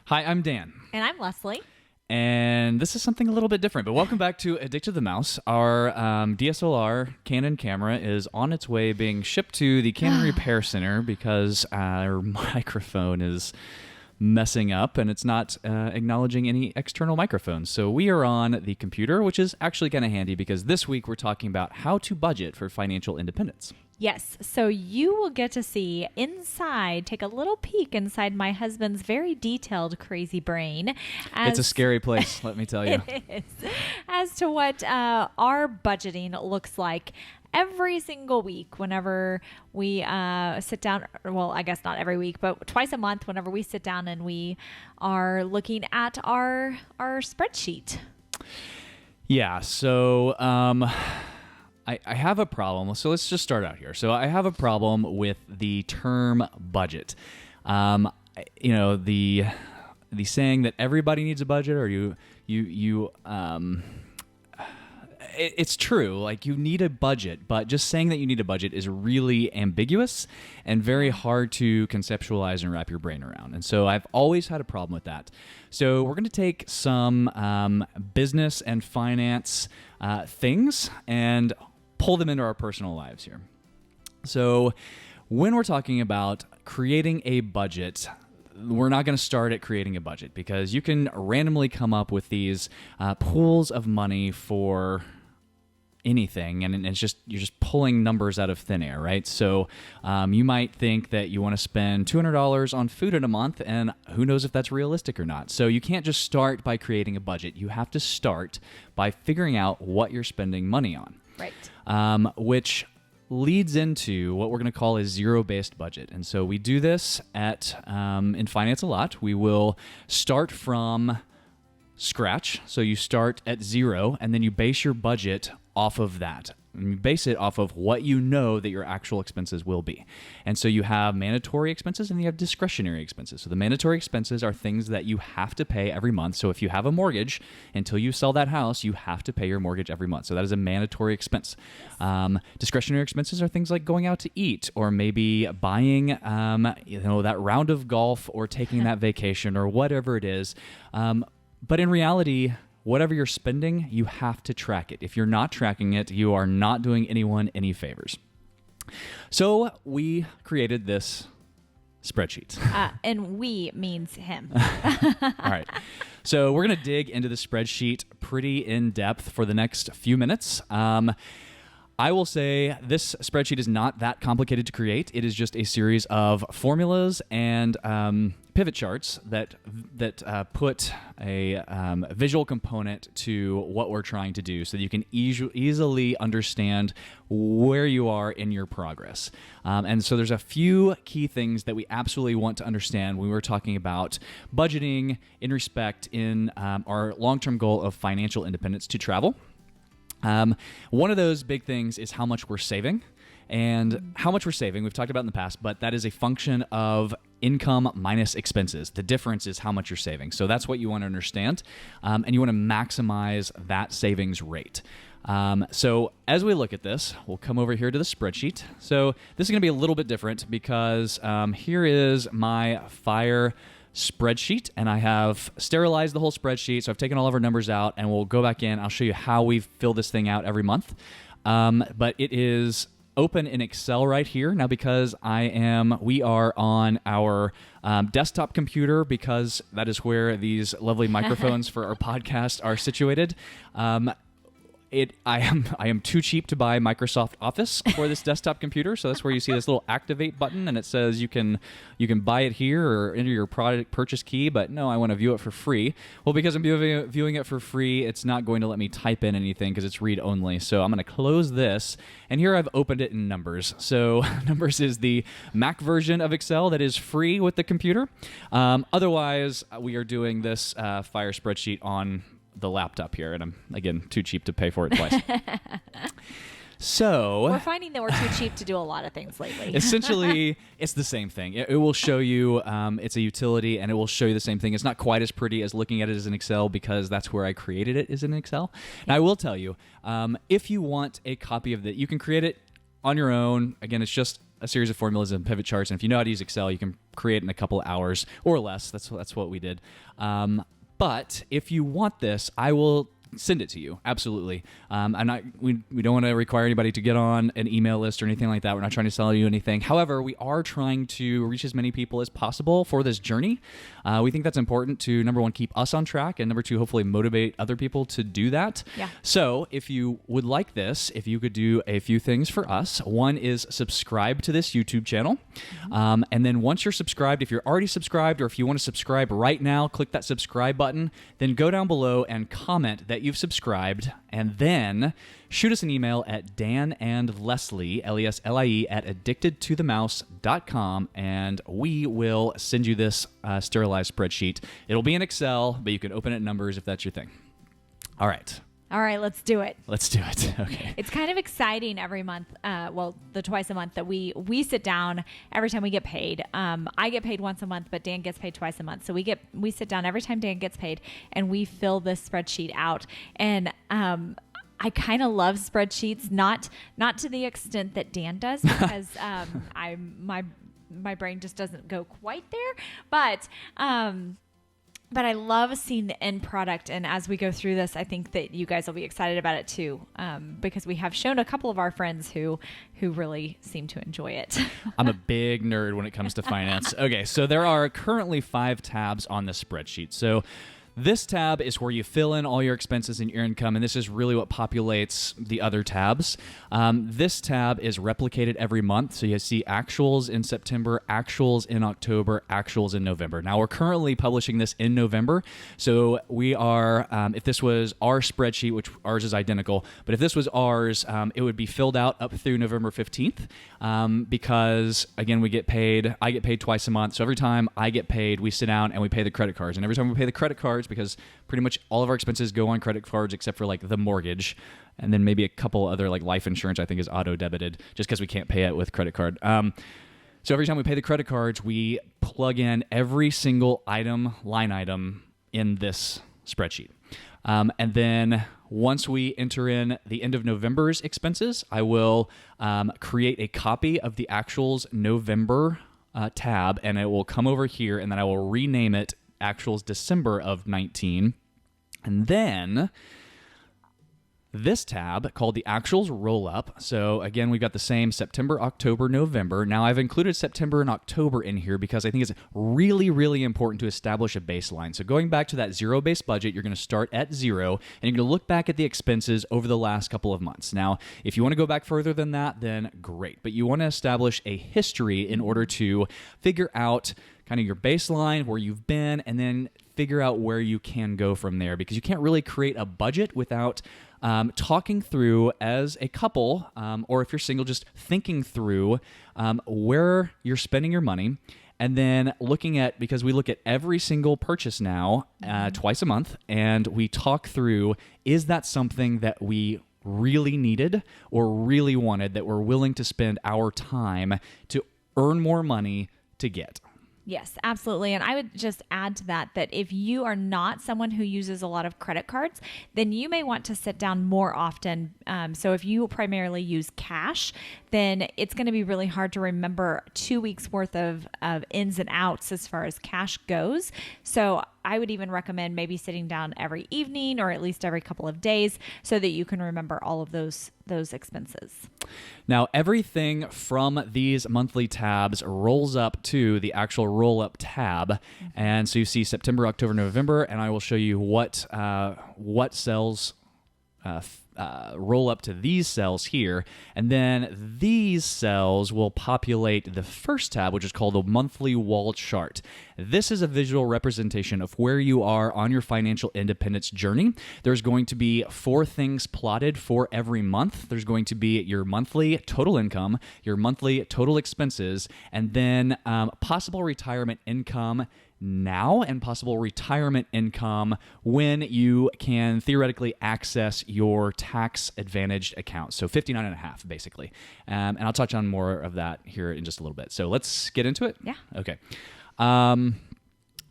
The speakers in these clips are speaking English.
Hi, I'm Dan. And I'm Leslie. And this is something a little bit different, but welcome back to Addicted to the Mouse. Our DSLR Canon camera is on its way being shipped to the Canon Repair Center because our microphone is messing up and it's not acknowledging any external microphones. So we are on the computer, which is actually kind of handy because this week we're talking about how to budget for financial independence. Yes, so you will get to see inside, take a little peek inside my husband's very detailed, crazy brain. It's a scary place, let me tell you. It is. As to what our budgeting looks like every single week whenever we sit down. Well, I guess not every week, but twice a month whenever we sit down and we are looking at our spreadsheet. Yeah, so I have a problem. So let's just start out here. So I have a problem with the term budget. The saying that everybody needs a budget, or it's true. Like, you need a budget, but just saying that you need a budget is really ambiguous and very hard to conceptualize and wrap your brain around. And so I've always had a problem with that. So we're going to take some business and finance things and pull them into our personal lives here. So when we're talking about creating a budget, we're not going to start at creating a budget because you can randomly come up with these pools of money for anything, and it's just you're just pulling numbers out of thin air, right? So you might think that you want to spend $200 on food in a month, and who knows if that's realistic or not. So you can't just start by creating a budget. You have to start by figuring out what you're spending money on. Right. Which leads into what we're going to call a zero-based budget. And so we do this in finance a lot. We will start from scratch. So you start at zero, and then you base your budget off of that. And you base it off of what you know that your actual expenses will be. And so you have mandatory expenses and you have discretionary expenses. So the mandatory expenses are things that you have to pay every month. So if you have a mortgage, until you sell that house, you have to pay your mortgage every month. So that is a mandatory expense. Discretionary expenses are things like going out to eat, or maybe buying that round of golf, or taking that vacation, or whatever it is. But in reality, whatever you're spending, you have to track it. If you're not tracking it, you are not doing anyone any favors. So we created this spreadsheet. And we means him. All right. So we're going to dig into the spreadsheet pretty in depth for the next few minutes. I will say this spreadsheet is not that complicated to create. It is just a series of formulas and pivot charts that put a visual component to what we're trying to do, so that you can easily understand where you are in your progress. And so there's a few key things that we absolutely want to understand when we're talking about budgeting in respect in our long-term goal of financial independence to travel. One of those big things is how much we're saving. And how much we're saving, we've talked about in the past, but that is a function of income minus expenses. The difference is how much you're saving. So that's what you want to understand. And you want to maximize that savings rate. So as we look at this, we'll come over here to the spreadsheet. So this is going to be a little bit different because here is my Fire spreadsheet, and I have sterilized the whole spreadsheet. So I've taken all of our numbers out, and we'll go back in. I'll show you how we fill this thing out every month. But it is open in Excel right here now because we are on our desktop computer, because that is where these lovely microphones for our podcast are situated. I am too cheap to buy Microsoft Office for this desktop computer, so that's where you see this little activate button, and it says you can buy it here or enter your product purchase key. But no, I want to view it for free. Well, because I'm viewing it for free, it's not going to let me type in anything because it's read only. So I'm going to close this, and here I've opened it in Numbers. So Numbers is the Mac version of Excel that is free with the computer. Otherwise, we are doing this Fire spreadsheet on the laptop here, and I'm, again, too cheap to pay for it twice. So we're finding that we're too cheap to do a lot of things lately. Essentially, it's the same thing. It will show you, it's a utility, and it will show you the same thing. It's not quite as pretty as looking at it as an Excel, because that's where I created it, is in Excel. Now, I will tell you, if you want a copy of that, you can create it on your own. Again, it's just a series of formulas and pivot charts. And if you know how to use Excel, you can create in a couple of hours or less. That's what we did. But if you want this, I will send it to you. Absolutely. We don't want to require anybody to get on an email list or anything like that. We're not trying to sell you anything. However, we are trying to reach as many people as possible for this journey. We think that's important to, number one, keep us on track, and number two, hopefully motivate other people to do that. Yeah. So if you would like this, if you could do a few things for us, one is subscribe to this YouTube channel. And then once you're subscribed, if you're already subscribed or if you want to subscribe right now, click that subscribe button, then go down below and comment that you've subscribed, and then shoot us an email at danandleslie, Leslie, at addictedtothemouse.com, and we will send you this sterilized spreadsheet. It'll be in Excel, but you can open it in Numbers if that's your thing. All right. All right, let's do it. Let's do it. Okay. It's kind of exciting every month. The twice a month that we sit down every time we get paid. I get paid once a month, but Dan gets paid twice a month. So we sit down every time Dan gets paid, and we fill this spreadsheet out. And I kind of love spreadsheets, not to the extent that Dan does, because my brain just doesn't go quite there. But I love seeing the end product, and as we go through this, I think that you guys will be excited about it too, because we have shown a couple of our friends who really seem to enjoy it. I'm a big nerd when it comes to finance. Okay, so there are currently 5 tabs on the spreadsheet. So this tab is where you fill in all your expenses and your income, and this is really what populates the other tabs. This tab is replicated every month, so you see actuals in September, actuals in October, actuals in November. Now, we're currently publishing this in November, so we are, if this was our spreadsheet, which ours is identical, but if this was ours, it would be filled out up through November 15th, because, again, I get paid twice a month, so every time I get paid, we sit down and we pay the credit cards, and every time we pay the credit cards, because pretty much all of our expenses go on credit cards except for like the mortgage, and then maybe a couple other like life insurance I think is auto debited just because we can't pay it with credit card. So every time we pay the credit cards, we plug in every single line item in this spreadsheet. And then once we enter in the end of November's expenses, I will create a copy of the actuals November tab, and it will come over here, and then I will rename it actuals December of 19. And then this tab called the actuals roll up. So again, we've got the same September, October, November. Now I've included September and October in here because I think it's really, really important to establish a baseline. So going back to that zero-based budget, you're going to start at 0, and you're going to look back at the expenses over the last couple of months. Now, if you want to go back further than that, then great. But you want to establish a history in order to figure out kind of your baseline, where you've been, and then figure out where you can go from there, because you can't really create a budget without talking through as a couple, or if you're single, just thinking through where you're spending your money, and then looking at, because we look at every single purchase now twice a month, and we talk through, is that something that we really needed or really wanted, that we're willing to spend our time to earn more money to get? Yes, absolutely. And I would just add to that if you are not someone who uses a lot of credit cards, then you may want to sit down more often. So if you primarily use cash, then it's going to be really hard to remember 2 weeks worth of ins and outs as far as cash goes. So I would even recommend maybe sitting down every evening or at least every couple of days so that you can remember all of those expenses. Now, everything from these monthly tabs rolls up to the actual roll-up tab. And so you see September, October, November, and I will show you what cells roll up to these cells here, and then these cells will populate the first tab, which is called the monthly wall chart. This is a visual representation of where you are on your financial independence journey. There's going to be 4 things plotted for every month. There's going to be your monthly total income, your monthly total expenses, and then possible retirement income now and possible retirement income when you can theoretically access your tax advantaged account. So 59.5 basically. And I'll touch on more of that here in just a little bit. So let's get into it. Yeah. Okay.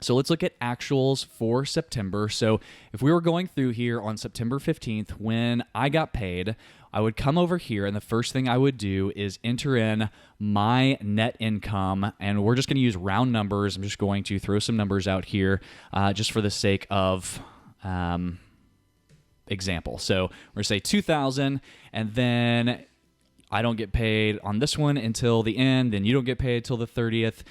So let's look at actuals for September. So if we were going through here on September 15th, when I got paid, I would come over here, and the first thing I would do is enter in my net income, and we're just going to use round numbers. I'm just going to throw some numbers out here just for the sake of example. So we're going to say 2,000, and then I don't get paid on this one until the end, then you don't get paid till the 30th.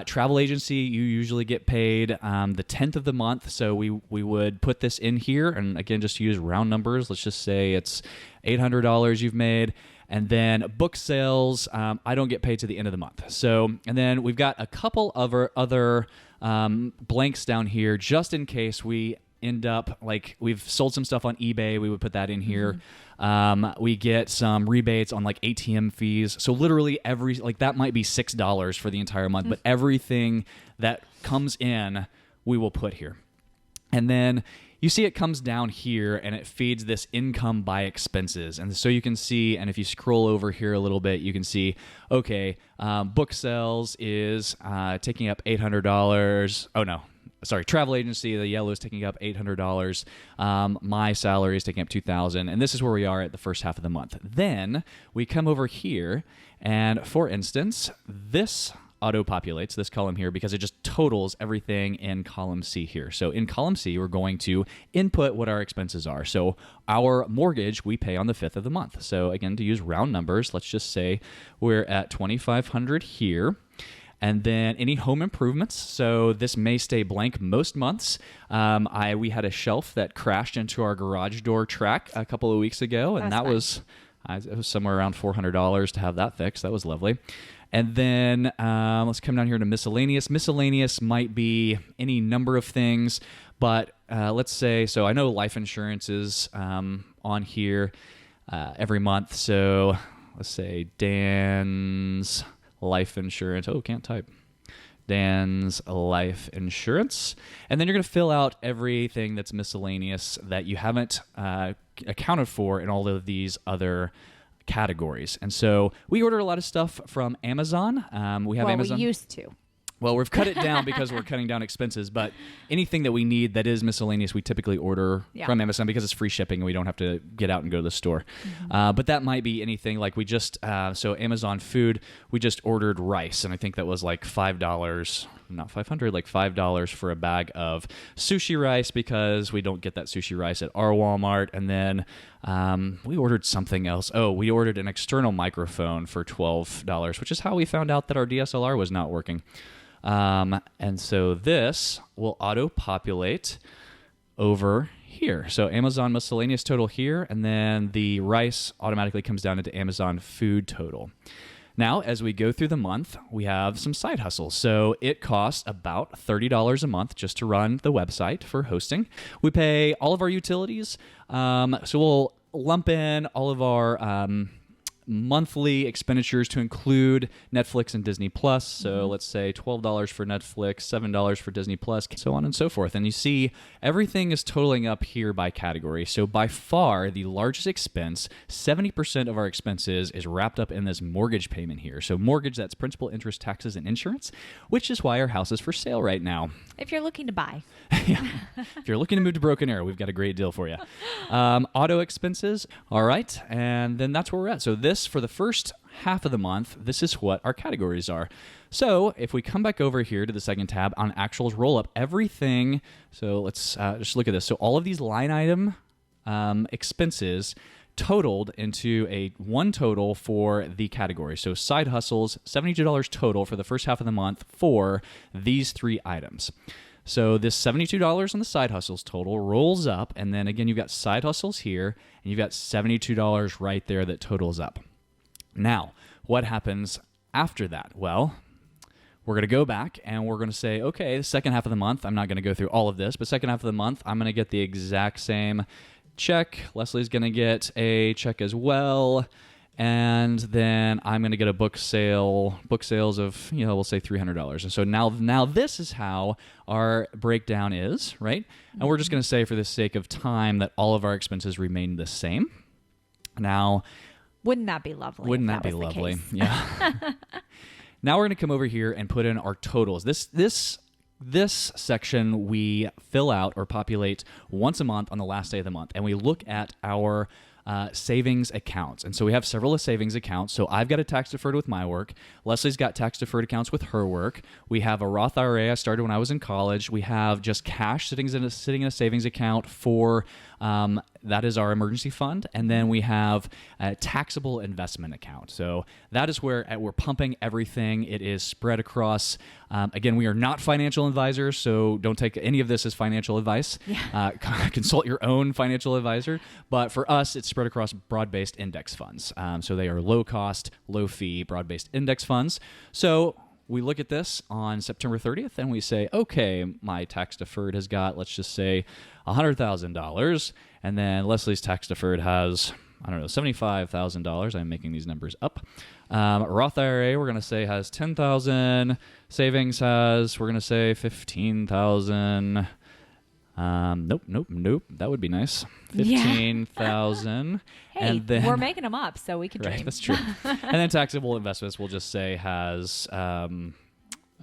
Travel agency, you usually get paid the 10th of the month, so we would put this in here, and again, just use round numbers. Let's just say it's $800 you've made. And then book sales, I don't get paid to the end of the month. So, and then we've got a couple of other blanks down here just in case we end up, like, we've sold some stuff on eBay, we would put that in here. We get some rebates on like ATM fees. So literally that might be $6 for the entire month, but everything that comes in, we will put here. And then you see it comes down here and it feeds this income by expenses. And so you can see, and if you scroll over here a little bit, you can see, okay, book sales is taking up $800. Oh, no. Sorry, travel agency, the yellow is taking up $800. My salary is taking up $2,000. And this is where we are at the first half of the month. Then we come over here, and for instance, this auto-populates this column here because it just totals everything in column C here. So in column C, we're going to input what our expenses are. So our mortgage, we pay on the 5th of the month. So again, to use round numbers, let's just say we're at $2,500 here. And then any home improvements. So this may stay blank most months. We had a shelf that crashed into our garage door track a couple of weeks ago, and it was somewhere around $400 to have that fixed. That was lovely. And then let's come down here to miscellaneous. Miscellaneous might be any number of things, but let's say, so I know life insurance is on here every month. So let's say Dan's life insurance. Oh, can't type. Dan's life insurance. And then you're going to fill out everything that's miscellaneous that you haven't accounted for in all of these other categories. And so we order a lot of stuff from Amazon. We have Amazon. We used to. Well, we've cut it down because we're cutting down expenses, but anything that we need that is miscellaneous, we typically order from Amazon because it's free shipping and we don't have to get out and go to the store. But that might be anything like we just, so Amazon food, we just ordered rice, and I think that was like $5, not 500, like $5 for a bag of sushi rice because we don't get that sushi rice at our Walmart. And then we ordered something else. Oh, we ordered an external microphone for $12, which is how we found out that our DSLR was not working. And so this will auto-populate over here. So Amazon miscellaneous total here, and then the rice automatically comes down into Amazon food total. Now, as we go through the month, we have some side hustles. So it costs about $30 a month just to run the website for hosting. We pay all of our utilities. So we'll lump in all of our monthly expenditures to include Netflix and Disney Plus. So let's say $12 for Netflix, $7 for Disney Plus, so on and so forth. And you see everything is totaling up here by category. So by far the largest expense, 70% of our expenses is wrapped up in this mortgage payment here. So mortgage, that's principal, interest, taxes, and insurance, which is why our house is for sale right now. If you're looking to buy. Yeah. If you're looking to move to Broken Arrow, we've got a great deal for you. Auto expenses. All right. And then that's where we're at. So this, for the first half of the month, this is what our categories are. So if we come back over here to the second tab on actuals roll up, everything. So let's just look at this. So all of these line item expenses totaled into a one total for the category. So side hustles, $72 total for the first half of the month for these three items. So this $72 on the side hustles total rolls up, and then again, you've got side hustles here, and you've got $72 right there that totals up. Now, what happens after that? Well, we're going to go back, and we're going to say, okay, the second half of the month, I'm not going to go through all of this, but second half of the month, I'm going to get the exact same check. Leslie's going to get a check as well. And then I'm going to get a book sales of, we'll say $300. And so now this is how our breakdown is, right? And we're just going to say for the sake of time that all of our expenses remain the same. Now, wouldn't that be lovely? Wouldn't that be lovely? Yeah. Now we're going to come over here and put in our totals. This section we fill out or populate once a month on the last day of the month, and we look at our savings accounts. And so we have several savings accounts. So I've got a tax deferred with my work. Leslie's got tax deferred accounts with her work. We have a Roth IRA I started when I was in college. We have just cash sitting in a savings account for that is our emergency fund. And then we have a taxable investment account. So that is where we're pumping everything. It is spread across. Again, we are not financial advisors, so don't take any of this as financial advice. Yeah. Consult your own financial advisor. But for us, it's spread across broad-based index funds. So they are low-cost, low-fee, broad-based index funds. So we look at this on September 30th and we say, okay, my tax deferred has got, let's just say, $100,000. And then Leslie's tax deferred has, I don't know, $75,000. I'm making these numbers up. Roth IRA, we're going to say, has $10,000. Savings has, we're going to say, $15,000. Nope. That would be nice. 15,000. Hey, and then, we're making them up, so we can dream. Right, that's true. And then taxable investments, we'll just say has,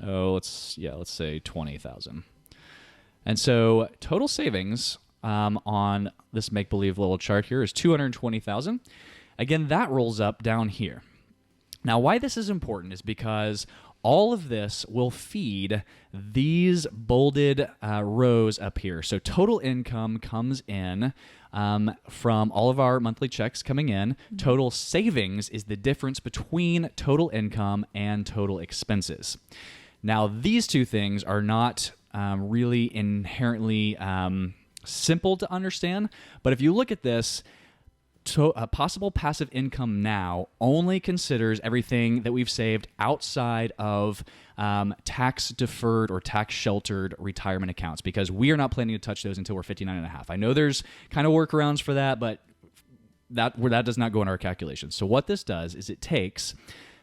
let's say 20,000. And so total savings on this make-believe little chart here is 220,000. Again, that rolls up down here. Now, why this is important is because all of this will feed these bolded rows up here. So total income comes in from all of our monthly checks coming in. Total savings is the difference between total income and total expenses. Now, these two things are not really inherently simple to understand, but if you look at this, possible passive income now only considers everything that we've saved outside of tax deferred or tax sheltered retirement accounts, because we are not planning to touch those until we're 59 and a half. I know there's kind of workarounds for that, but that does not go in our calculations. So what this does is it takes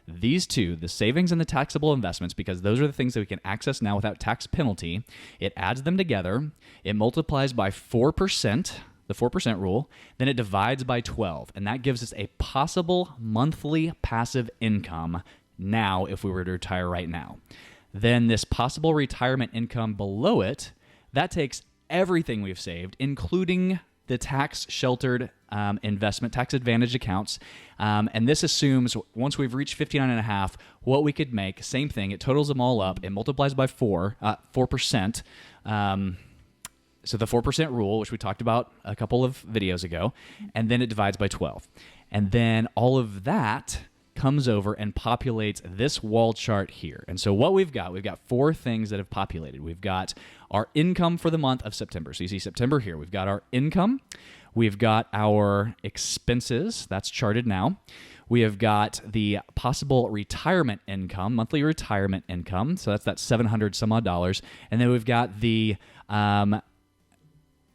these two, the savings and the taxable investments, because those are the things that we can access now without tax penalty. It adds them together. It multiplies by 4%. The 4% rule, then it divides by 12, and that gives us a possible monthly passive income now if we were to retire right now. Then this possible retirement income below it, that takes everything we've saved, including the tax-sheltered investment, tax-advantaged accounts, and this assumes once we've reached 59 and a half, what we could make, same thing, it totals them all up, it multiplies by 4%, so the 4% rule, which we talked about a couple of videos ago, and then it divides by 12. And then all of that comes over and populates this wall chart here. And so what we've got four things that have populated. We've got our income for the month of September. So you see September here. We've got our income. We've got our expenses. That's charted now. We have got the possible retirement income, monthly retirement income. So that's that $700 some odd dollars. And then we've got the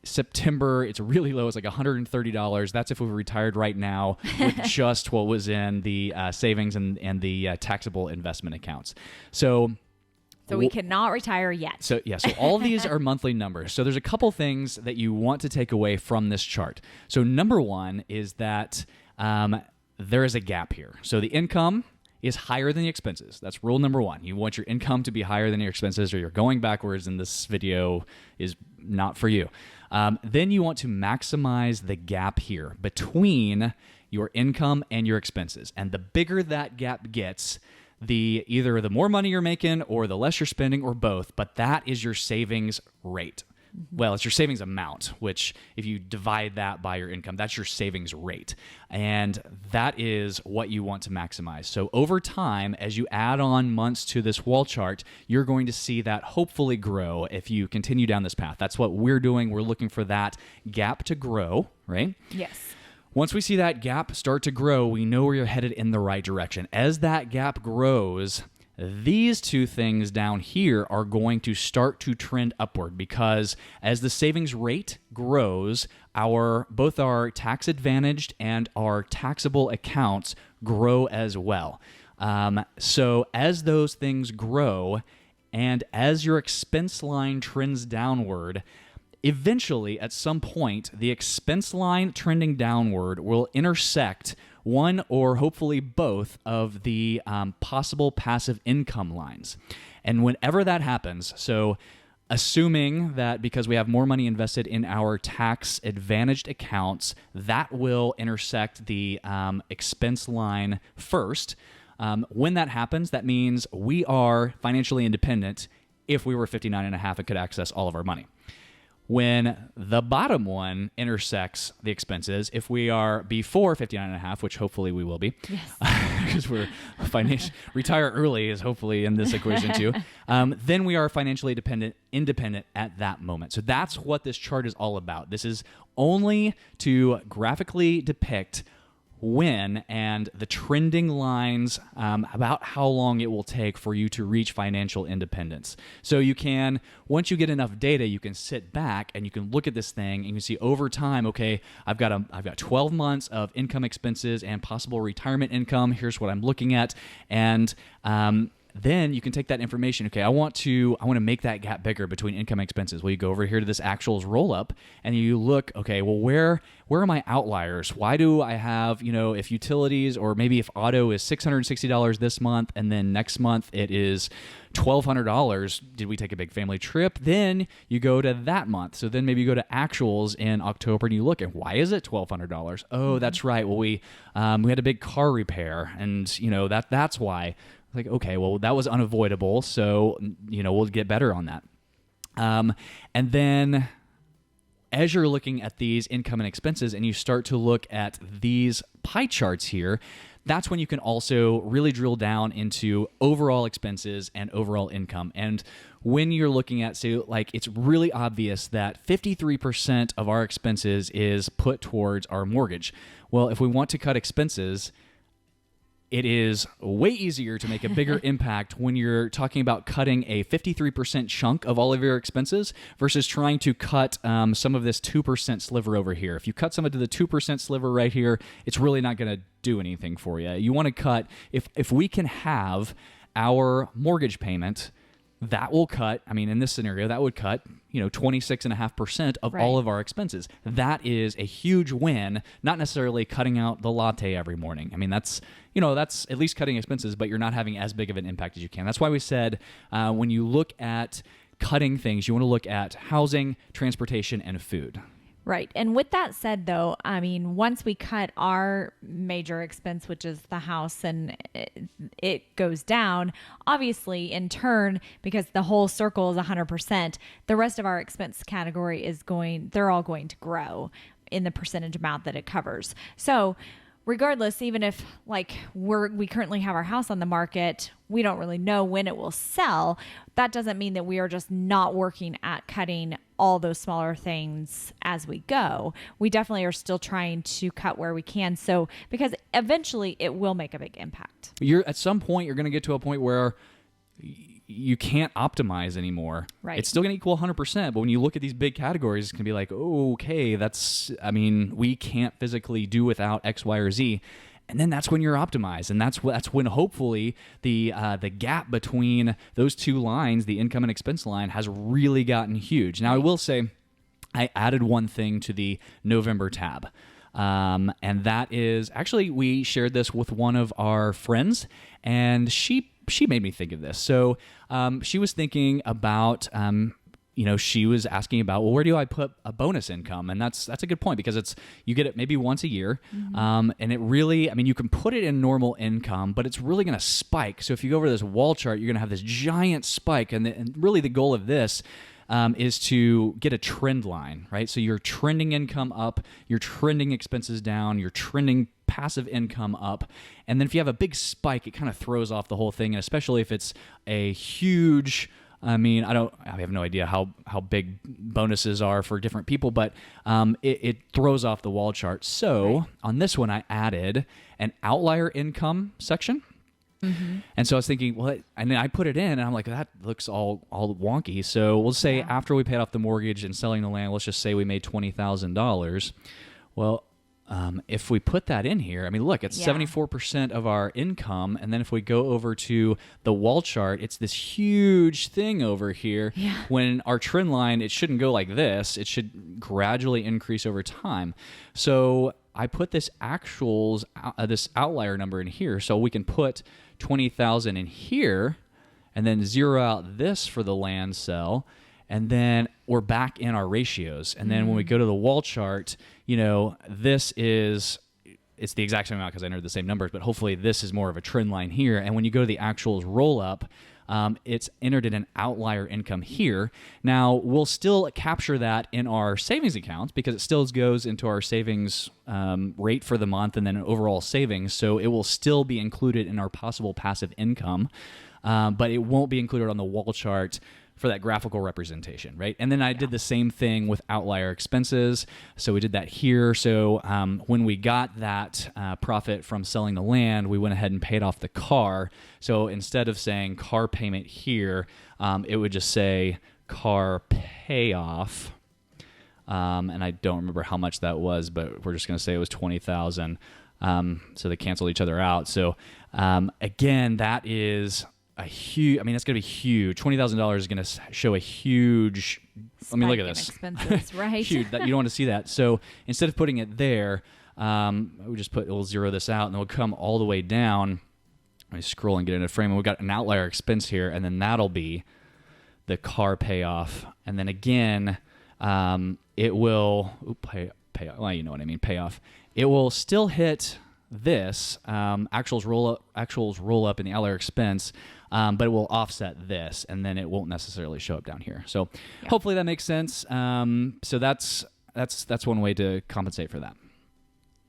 September, it's really low. It's like $130. That's if we were retired right now with just what was in the savings and the taxable investment accounts. So we cannot retire yet. So all of these are monthly numbers. So there's a couple things that you want to take away from this chart. So number one is that there is a gap here. So the income is higher than the expenses. That's rule number one. You want your income to be higher than your expenses, or you're going backwards, and this video is not for you. Then you want to maximize the gap here between your income and your expenses. And the bigger that gap gets, either the more money you're making or the less you're spending, or both, but that is your savings rate. Well, it's your savings amount, which if you divide that by your income, that's your savings rate. And that is what you want to maximize. So over time, as you add on months to this wall chart, you're going to see that hopefully grow if you continue down this path. That's what we're doing. We're looking for that gap to grow, right? Yes. Once we see that gap start to grow, we know we're headed in the right direction. As that gap grows, these two things down here are going to start to trend upward, because as the savings rate grows, both our tax advantaged and our taxable accounts grow as well. So as those things grow and as your expense line trends downward, eventually, at some point, the expense line trending downward will intersect one or hopefully both of the possible passive income lines. And whenever that happens, so assuming that because we have more money invested in our tax advantaged accounts, that will intersect the expense line first. When that happens, that means we are financially independent if we were 59 and a half and could access all of our money. When the bottom one intersects the expenses, if we are before 59 and a half, which hopefully we will be, because we're retire early is hopefully in this equation too, then we are financially independent at that moment. So that's what this chart is all about. This is only to graphically depict when and the trending lines about how long it will take for you to reach financial independence. So you can, once you get enough data, you can sit back and you can look at this thing and you can see over time, okay, I've got 12 months of income, expenses, and possible retirement income. Here's what I'm looking at. And then you can take that information. Okay, I want to make that gap bigger between income and expenses. Well, you go over here to this actuals roll up and you look, okay, well, where are my outliers? Why do I have, if utilities or maybe if auto is $660 this month and then next month it is $1,200, did we take a big family trip? Then you go to that month. So then maybe you go to actuals in October and you look at why is it $1,200? Oh, that's right. Well, we had a big car repair and that's why. Like, okay, well, that was unavoidable, so, we'll get better on that. And then as you're looking at these income and expenses and you start to look at these pie charts here, that's when you can also really drill down into overall expenses and overall income. And when you're looking at, say, like, it's really obvious that 53% of our expenses is put towards our mortgage. Well, if we want to cut expenses, it is way easier to make a bigger impact when you're talking about cutting a 53% chunk of all of your expenses versus trying to cut some of this 2% sliver over here. If you cut some of the 2% sliver right here, it's really not going to do anything for you. You want to cut, if we can have our mortgage payment, that will cut, in this scenario, that would cut, 26.5% of all of our expenses. That is a huge win, not necessarily cutting out the latte every morning. That's at least cutting expenses, but you're not having as big of an impact as you can. That's why we said when you look at cutting things, you want to look at housing, transportation, and food. Right. And with that said, though, once we cut our major expense, which is the house, and it goes down, obviously, in turn, because the whole circle is 100%, the rest of our expense category they're all going to grow in the percentage amount that it covers. So regardless, even if we currently have our house on the market, we don't really know when it will sell. That doesn't mean that we are just not working at cutting all those smaller things as we go. We definitely are still trying to cut where we can. So, because eventually it will make a big impact. At some point, you're going to get to a point where you can't optimize anymore. Right. It's still going to equal 100%, but when you look at these big categories, it's going to be like, oh, okay, we can't physically do without X, Y, or Z. And then that's when you're optimized. And that's when hopefully the gap between those two lines, the income and expense line, has really gotten huge. Now, I will say I added one thing to the November tab. And that is, actually, we shared this with one of our friends, and she made me think of this. So she was thinking about, she was asking about, well, where do I put a bonus income? And that's a good point, because you get it maybe once a year. And it really, you can put it in normal income, but it's really going to spike. So if you go over this wall chart, you're going to have this giant spike. And really the goal of this is to get a trend line, right? So you're trending income up, you're trending expenses down, you're trending passive income up. And then if you have a big spike, it kind of throws off the whole thing. And especially if it's a huge, I have no idea how big bonuses are for different people, but it throws off the wall chart. So on this one, I added an outlier income section. And so I was thinking, and then I put it in, and I'm like, that looks all wonky. So we'll say after we paid off the mortgage and selling the land, let's just say we made $20,000. Well, if we put that in here, look, it's 74% of our income. And then if we go over to the wall chart, it's this huge thing over here. Yeah. When our trend line, it shouldn't go like this. It should gradually increase over time. So I put this this outlier number in here, so we can put 20,000 in here and then zero out this for the land sell. and then we're back in our ratios. And then when we go to the wall chart, this is, it's the exact same amount because I entered the same numbers, but hopefully this is more of a trend line here. And when you go to the actuals roll up, it's entered in an outlier income here. Now, we'll still capture that in our savings accounts because it still goes into our savings rate for the month and then overall savings. So it will still be included in our possible passive income, but it won't be included on the wall chart for that graphical representation, right? And then I did the same thing with outlier expenses. So we did that here. So when we got that profit from selling the land, we went ahead and paid off the car. So instead of saying car payment here, it would just say car payoff. And I don't remember how much that was, but we're just going to say it was $20,000. So they canceled each other out. So again, that is a huge, it's going to be huge. $20,000 is going to show a huge, look at this. Expenses, right? Huge. You don't want to see that. So instead of putting it there, we'll zero this out and then we'll come all the way down. Let me scroll and get in a frame. And we've got an outlier expense here, and then that'll be the car payoff. And then again, it will, pay well, you know what I mean, payoff. It will still hit this actuals roll up in the outlier expense, but it will offset this, and then it won't necessarily show up down here. So hopefully that makes sense. So that's one way to compensate for that.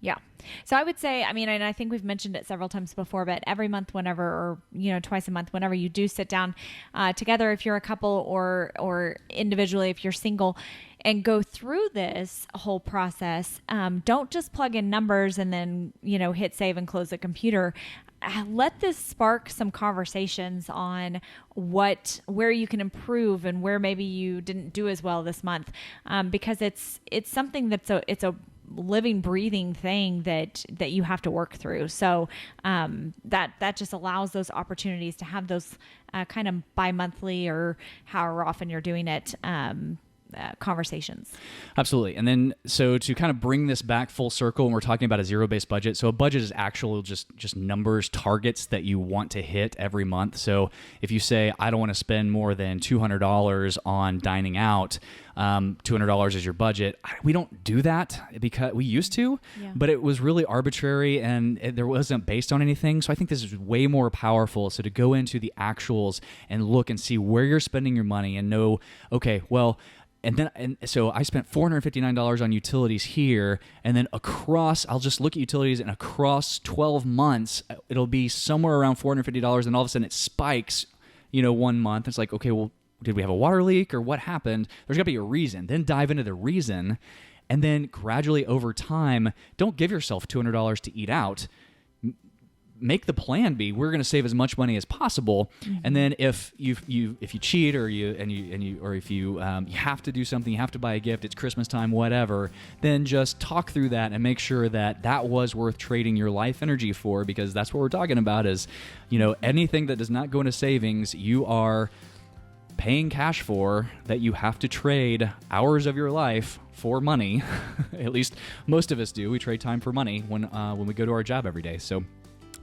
Yeah. So I would say, and I think we've mentioned it several times before, but every month, whenever, or, twice a month, whenever you do sit down together, if you're a couple or individually, if you're single, and go through this whole process, don't just plug in numbers and then, hit save and close the computer. Let this spark some conversations on where you can improve and where maybe you didn't do as well this month, because it's something that's a living, breathing thing that you have to work through. So that just allows those opportunities to have those kind of bi-monthly or however often you're doing it, conversations. Absolutely. And then, so to kind of bring this back full circle, when we're talking about a zero-based budget, so a budget is actual just numbers, targets that you want to hit every month. So if you say, I don't want to spend more than $200 on dining out, $200 is your budget. We don't do that because we used to, but it was really arbitrary and there wasn't based on anything. So I think this is way more powerful. So to go into the actuals and look and see where you're spending your money and know, okay, well, and so I spent $459 on utilities here, and then I'll just look at utilities, and across 12 months, it'll be somewhere around $450, and all of a sudden it spikes, 1 month. It's like, okay, well, did we have a water leak or what happened? There's got to be a reason. Then dive into the reason, and then gradually over time, don't give yourself $200 to eat out. Make the plan be, we're going to save as much money as possible, and then if you cheat or if you have to do something, you have to buy a gift, it's Christmas time, whatever, then just talk through that and make sure that was worth trading your life energy for, because that's what we're talking about is, anything that does not go into savings, you are paying cash for, that you have to trade hours of your life for money. At least most of us do. We trade time for money when we go to our job every day. So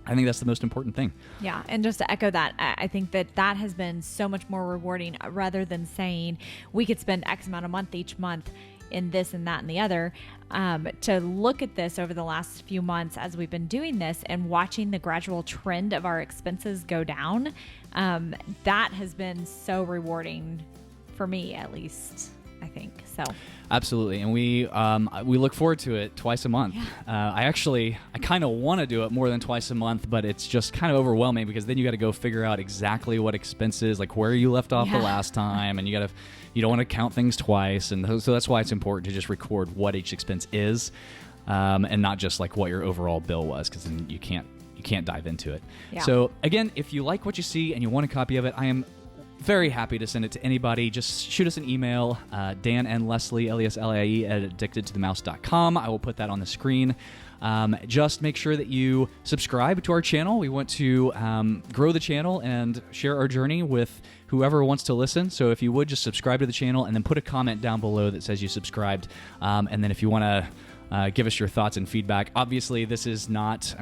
I think that's the most important thing. Yeah. And just to echo that, I think that has been so much more rewarding rather than saying we could spend X amount a month each month in this and that and the other. To look at this over the last few months as we've been doing this and watching the gradual trend of our expenses go down, that has been so rewarding for me, at least, I think. So absolutely. And we look forward to it twice a month. Yeah. I kind of want to do it more than twice a month, but it's just kind of overwhelming because then you got to go figure out exactly what expenses, like where you left off the last time, and you don't want to count things twice. And so that's why it's important to just record what each expense is, and not just like what your overall bill was, because then you can't dive into it. Yeah. So again, if you like what you see and you want a copy of it, I am very happy to send it to anybody. Just shoot us an email, danandleslie, L-E-S-L-I-E, at addictedtothemouse.com. I will put that on the screen. Just make sure that you subscribe to our channel. We want to grow the channel and share our journey with whoever wants to listen. So if you would, just subscribe to the channel and then put a comment down below that says you subscribed. And then if you want to give us your thoughts and feedback. Obviously, this is not,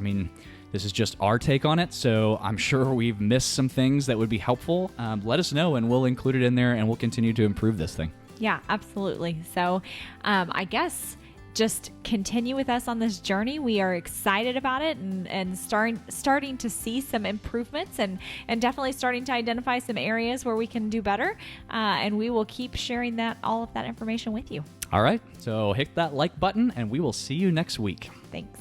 This is just our take on it, so I'm sure we've missed some things that would be helpful. Let us know, and we'll include it in there, and we'll continue to improve this thing. Yeah, absolutely. So I guess just continue with us on this journey. We are excited about it and starting to see some improvements and definitely starting to identify some areas where we can do better. And we will keep sharing all of that information with you. All right, so hit that like button, and we will see you next week. Thanks.